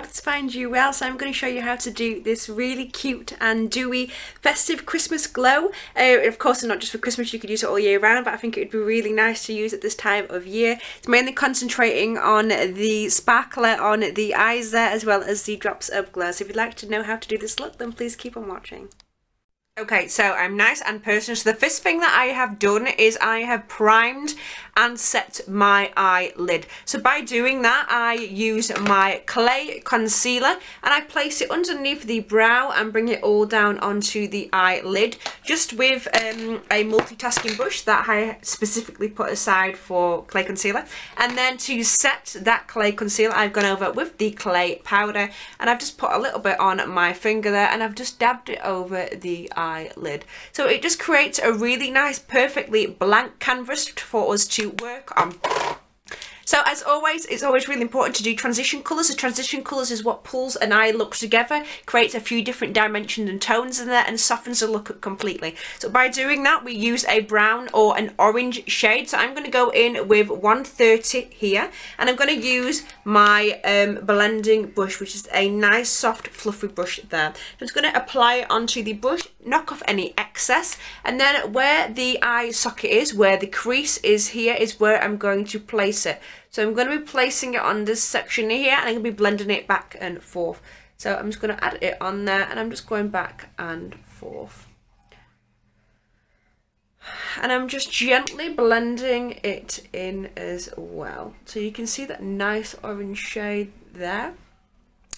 hope this finds you well. So I'm going to show you how to do this really cute and dewy festive Christmas glow. Of course, not just for Christmas, you could use it all year round, but I think it would be really nice to use at this time of year. It's mainly concentrating on the sparkler on the eyes there, as well as the drops of glow. So if you'd like to know how to do this look, then please keep on watching. Okay, so I'm nice and personal. So the first thing that I have done is I have primed and set my eyelid. So by doing that, I use my clay concealer and I place it underneath the brow and bring it all down onto the eyelid, just with a multitasking brush that I specifically put aside for clay concealer. And then to set that clay concealer, I've gone over with the clay powder and I've just put a little bit on my finger there and I've just dabbed it over the eyelid. So it just creates a really nice, perfectly blank canvas for us to work on. So as always, it's always really important to do transition colours. The transition colours is what pulls an eye look together, creates a few different dimensions and tones in there and softens the look up completely. So by doing that, we use a brown or an orange shade. So I'm going to go in with 130 here and I'm going to use my blending brush, which is a nice soft fluffy brush there. I'm just going to apply it onto the brush, knock off any excess, and then where the eye socket is, where the crease is here, is where I'm going to place it. So I'm going to be placing it on this section here and I'm going to be blending it back and forth. So I'm just going to add it on there and I'm just going back and forth. And I'm just gently blending it in as well. So you can see that nice orange shade there.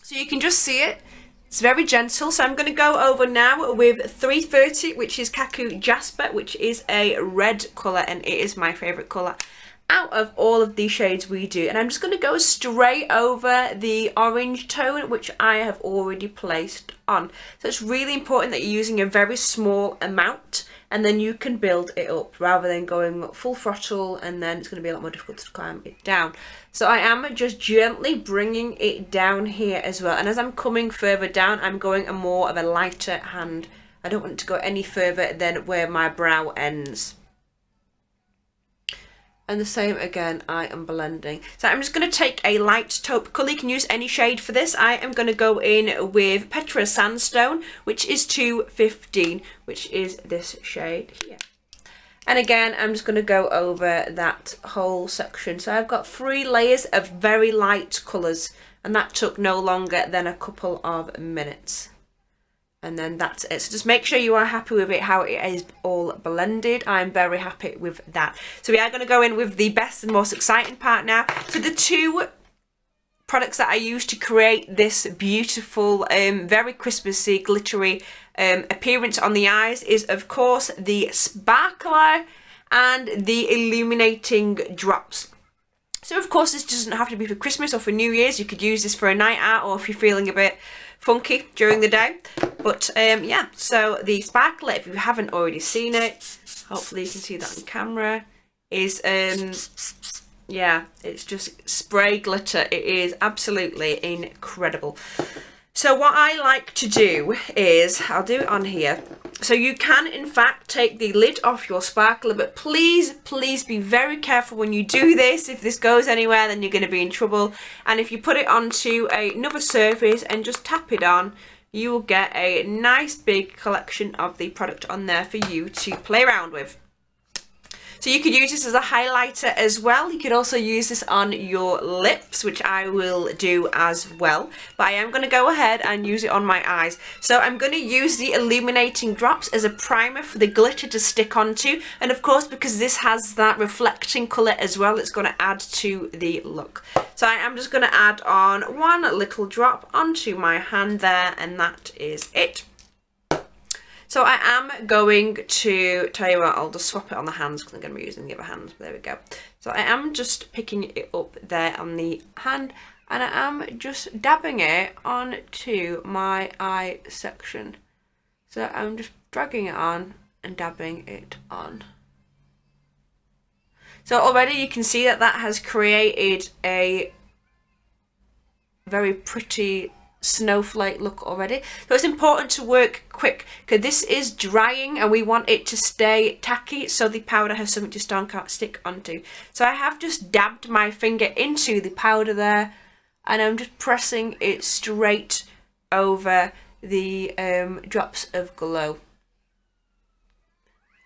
So you can just see it. It's very gentle. So I'm going to go over now with 330, which is Cackling Jasper, which is a red colour and it is my favourite colour out of all of these shades we do. And I'm just going to go straight over the orange tone, which I have already placed on. So it's really important that you're using a very small amount and then you can build it up rather than going full throttle and then it's going to be a lot more difficult to climb it down. So I am just gently bringing it down here as well. And as I'm coming further down, I'm going a more of a lighter hand. I don't want it to go any further than where my brow ends. And the same again, I am blending. So I'm just going to take a light taupe colour. You can use any shade for this. I am going to go in with Petra Sandstone, which is 215, which is this shade here. And again, I'm just going to go over that whole section. So I've got 3 layers of very light colours, and that took no longer than a couple of minutes. And then that's it. So just make sure you are happy with it, how it is all blended. I'm very happy with that. So we are going to go in with the best and most exciting part now. So the 2 products that I use to create this beautiful, very Christmassy, glittery appearance on the eyes is, of course, the sparkler and the Illuminating Drops. So, of course, this doesn't have to be for Christmas or for New Year's. You could use this for a night out or if you're feeling a bit funky during the day. But yeah, so the sparkler, if you haven't already seen it, hopefully you can see that on camera, is yeah, it's just spray glitter. It is absolutely incredible. So what I like to do is, I'll do it on here. So you can in fact take the lid off your sparkler, but please, please be very careful when you do this. If this goes anywhere, then you're going to be in trouble. And if you put it onto another surface and just tap it on, you will get a nice big collection of the product on there for you to play around with. So you could use this as a highlighter as well. You could also use this on your lips, which I will do as well. But I am going to go ahead and use it on my eyes. So I'm going to use the Illuminating Drops as a primer for the glitter to stick onto. And of course, because this has that reflecting colour as well, it's going to add to the look. So I am just going to add on 1 little drop onto my hand there, and that is it. So I am going to, tell you what, I'll just swap it on the hands because I'm going to be using the other hand. There we go. So I am just picking it up there on the hand and I am just dabbing it onto my eye section. So I'm just dragging it on and dabbing it on. So already you can see that that has created a very pretty snowflake look already. So it's important to work quick because this is drying and we want it to stay tacky so the powder has something to stick onto. So I have just dabbed my finger into the powder there and I'm just pressing it straight over the drops of glow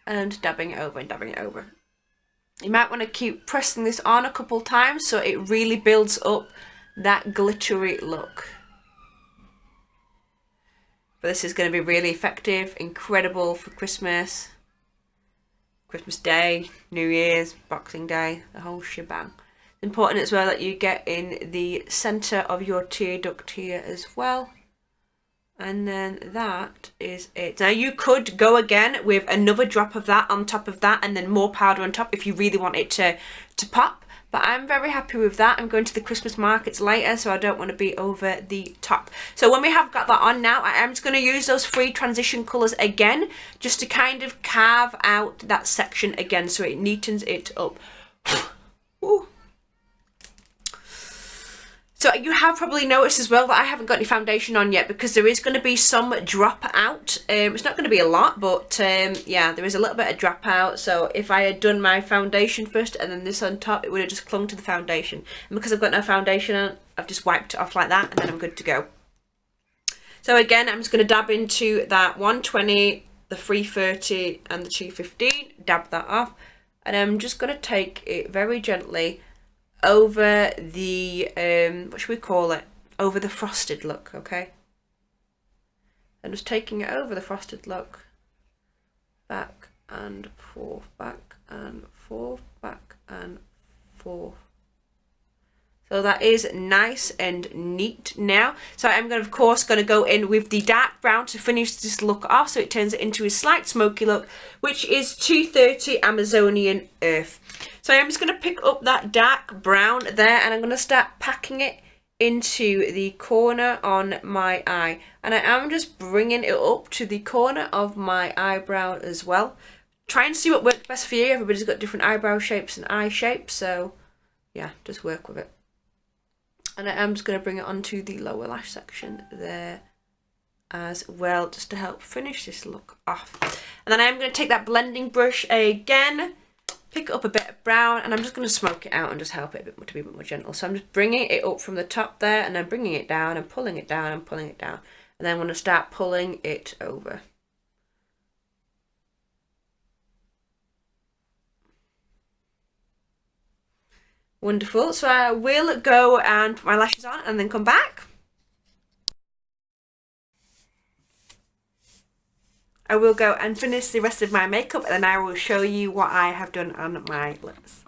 and dabbing it over and dabbing it over. You might want to keep pressing this on a couple times so it really builds up that glittery look. But this is going to be really effective, incredible for Christmas, Christmas Day, New Year's, Boxing Day, the whole shebang. It's important as well that you get in the centre of your tear duct here as well. And then that is it. Now you could go again with another drop of that on top of that and then more powder on top if you really want it to pop. But I'm very happy with that. I'm going to the Christmas markets later, so I don't want to be over the top. So when we have got that on now, I am just going to use those 3 transition colours again, just to kind of carve out that section again so it neatens it up. Ooh. So you have probably noticed as well that I haven't got any foundation on yet because there is going to be some drop out. It's not going to be a lot, but yeah, there is a little bit of drop out. So if I had done my foundation first and then this on top, it would have just clung to the foundation. And because I've got no foundation on, I've just wiped it off like that and then I'm good to go. So again, I'm just going to dab into that 120, the 330 and the 215, dab that off. And I'm just going to take it very gently over the what should we call it, over the frosted look. Okay, I'm just taking it over the frosted look, back and forth, back and forth, back and forth. So that is nice and neat now. So I'm going to, of course, going to go in with the dark brown to finish this look off, so it turns it into a slight smoky look, which is 230 Amazonian Earth. So I'm just going to pick up that dark brown there and I'm going to start packing it into the corner on my eye. And I am just bringing it up to the corner of my eyebrow as well. Try and see what works best for you. Everybody's got different eyebrow shapes and eye shapes, so yeah, just work with it. And I am just going to bring it onto the lower lash section there as well, just to help finish this look off. And then I am going to take that blending brush again, pick up a bit of brown, and I'm just going to smoke it out and just help it a bit more, to be a bit more gentle. So I'm just bringing it up from the top there, and then bringing it down and pulling it down and pulling it down. And then I'm going to start pulling it over. Wonderful. So I will go and put my lashes on and then come back. I will go and finish the rest of my makeup and then I will show you what I have done on my lips.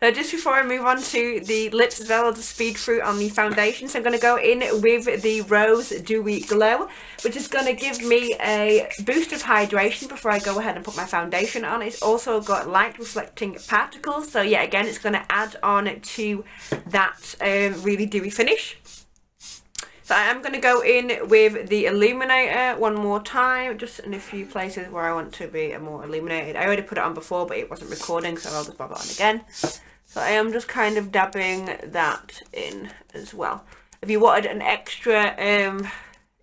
So just before I move on to the lips as well, I'll just speed through on the foundation. So I'm going to go in with the Rose Dewy Glow, which is going to give me a boost of hydration before I go ahead and put my foundation on. It's also got light reflecting particles. So yeah, again, it's going to add on to that really dewy finish. So I am going to go in with the illuminator one more time, just in a few places where I want to be more illuminated. I already put it on before, but it wasn't recording, so I'll just bob it on again. So I am just kind of dabbing that in as well. If you wanted an extra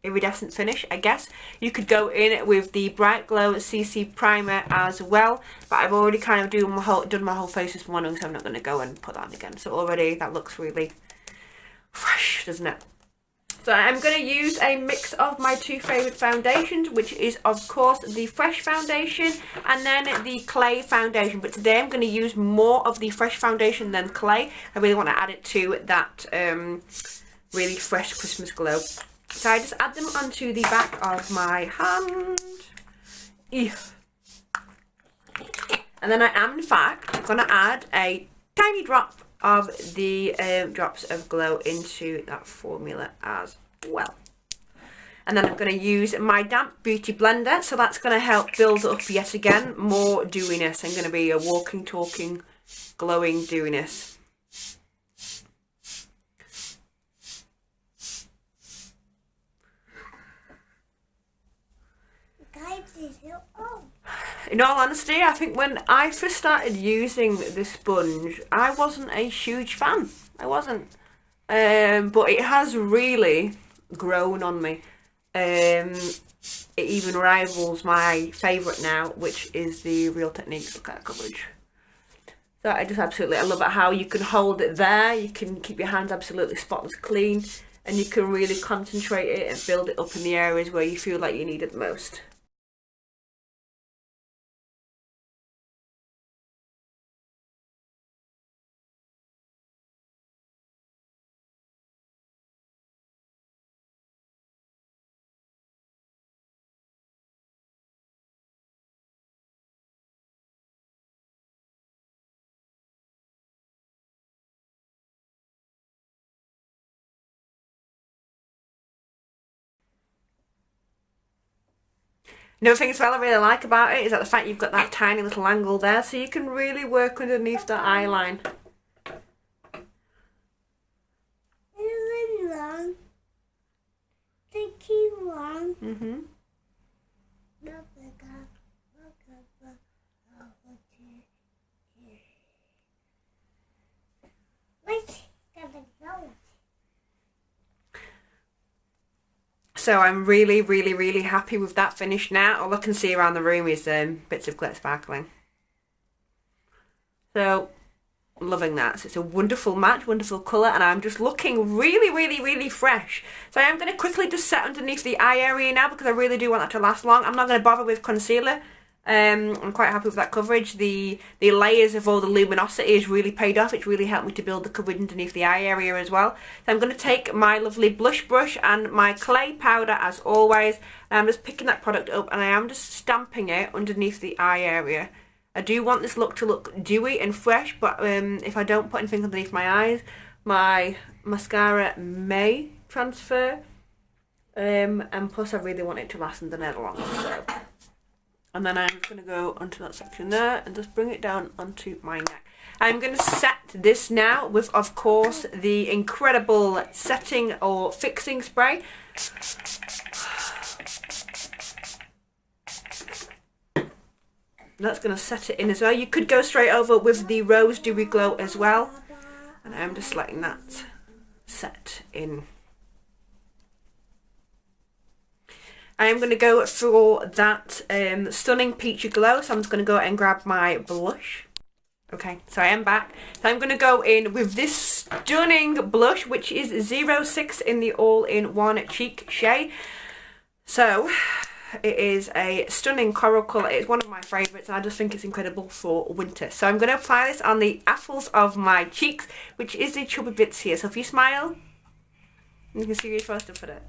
iridescent finish, I guess, you could go in with the Bright Glow CC Primer as well. But I've already kind of done my whole face this morning, so I'm not going to go and put that on again. So already that looks really fresh, doesn't it? So I'm going to use a mix of my two favourite foundations, which is of course the Fresh foundation and then the Clay foundation. But today I'm going to use more of the Fresh foundation than Clay. I really want to add it to that really fresh Christmas glow. So I just add them onto the back of my hand. And then I am in fact going to add a tiny drop of the drops of glow into that formula as well. And then I'm going to use my damp beauty blender, so that's going to help build up yet again more dewiness. I'm going to be a walking, talking, glowing dewiness. In all honesty, I think when I first started using the sponge, I wasn't a huge fan. I wasn't. But it has really grown on me. It even rivals my favourite now, which is the Real Techniques Look at Coverage. So I just absolutely, I love it how you can hold it there, you can keep your hands absolutely spotless clean, and you can really concentrate it and build it up in the areas where you feel like you need it the most. Another thing as well I really like about it is that the fact you've got that tiny little angle there, so you can really work underneath that eye line. Mm-hmm. So I'm really, really, really happy with that finish now. All I can see around the room is bits of glitter sparkling. So, loving that. So it's a wonderful match, wonderful colour, and I'm just looking really, really, really fresh. So I am going to quickly just set underneath the eye area now because I really do want that to last long. I'm not going to bother with concealer. I'm quite happy with that coverage. The layers of all the luminosity has really paid off. It's really helped me to build the coverage underneath the eye area as well. So I'm going to take my lovely blush brush and my clay powder as always. And I'm just picking that product up and I am just stamping it underneath the eye area. I do want this look to look dewy and fresh, but if I don't put anything underneath my eyes, my mascara may transfer. And plus I really want it to last underneath long. So. And then I'm just going to go onto that section there and just bring it down onto my neck. I'm going to set this now with, of course, the incredible setting or fixing spray. That's going to set it in as well. You could go straight over with the Rose Dewy Glow as well. And I'm just letting that set in. I'm going to go for that stunning peachy glow, so I'm just going to go and grab my blush. Okay, so I am back. So I'm going to go in with this stunning blush, which is 06 in the all-in-one cheek shade. So it is a stunning coral colour. It's one of my favourites, and I just think it's incredible for winter. So I'm going to apply this on the apples of my cheeks, which is the chubby bits here. So if you smile, you can see where you're supposed to put it.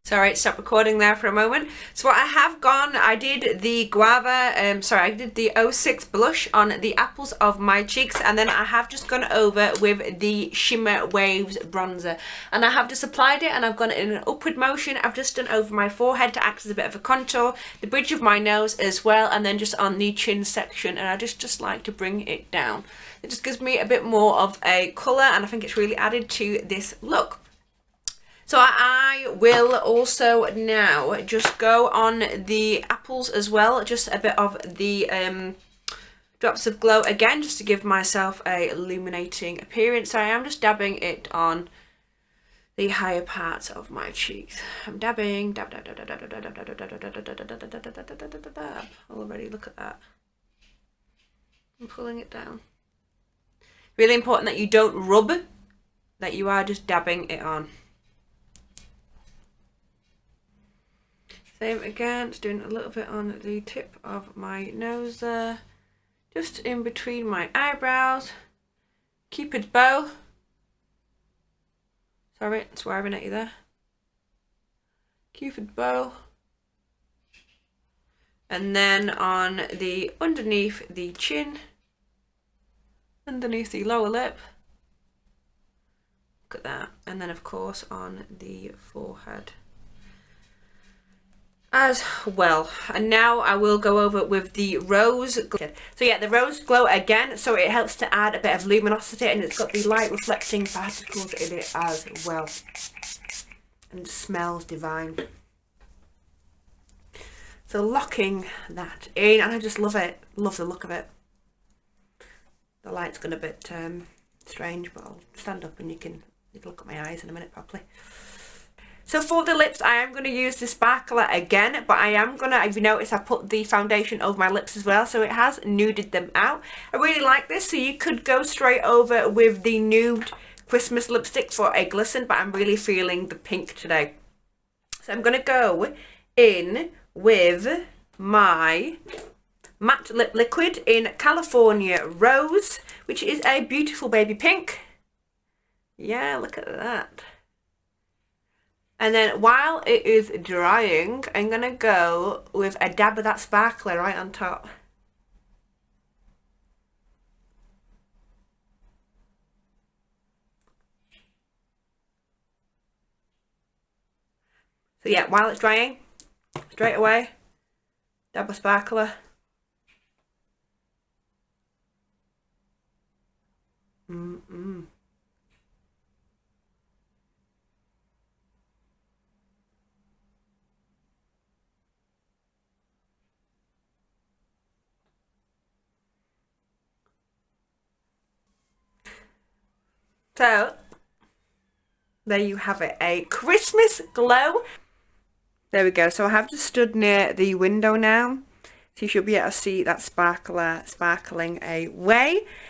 Sorry, stop recording there for a moment. So what I have gone, I did the Guava, I did the 06 blush on the apples of my cheeks, and then I have just gone over with the Shimmer Waves bronzer. And I have just applied it, and I've gone in an upward motion. I've just done over my forehead to act as a bit of a contour, the bridge of my nose as well, and then just on the chin section, and I just like to bring it down. It just gives me a bit more of a colour, and I think it's really added to this look. So I will also now just go on the apples as well, just a bit of the drops of glow again, just to give myself a illuminating appearance. So I am just dabbing it on the higher parts of my cheeks. I'm dabbing, dab, dab, dab, dab, dab, dab, dab, dab, dab, dab, dab, dab. Already, look at that. I'm pulling it down. Really important that you don't rub, that you are just dabbing it on. Same again, just doing a little bit on the tip of my nose there, just in between my eyebrows. Cupid's bow. Sorry, swearing at you there. Cupid's bow. And then on the underneath the chin, underneath the lower lip. Look at that. And then of course on the forehead as well. And now I will go over with the rose glow. So yeah, the rose glow again, so it helps to add a bit of luminosity, and it's got the light reflecting particles in it as well, and it smells divine. So locking that in, and I just love it, love the look of it. The light's gone a bit strange, but I'll stand up and you can look at my eyes in a minute properly. So for the lips, I am going to use the sparkler again, but I am going to, if you notice, I put the foundation over my lips as well, so it has nuded them out. I really like this, so you could go straight over with the nude Christmas lipstick for a glisten, but I'm really feeling the pink today. So I'm going to go in with my matte lip liquid in California Rose, which is a beautiful baby pink. Yeah, look at that. And then while it is drying, I'm going to go with a dab of that sparkler right on top. So yeah, while it's drying, straight away, dab of sparkler. So, there you have it, a Christmas glow. There we go, so I have just stood near the window now, so you should be able to see that sparkler sparkling away.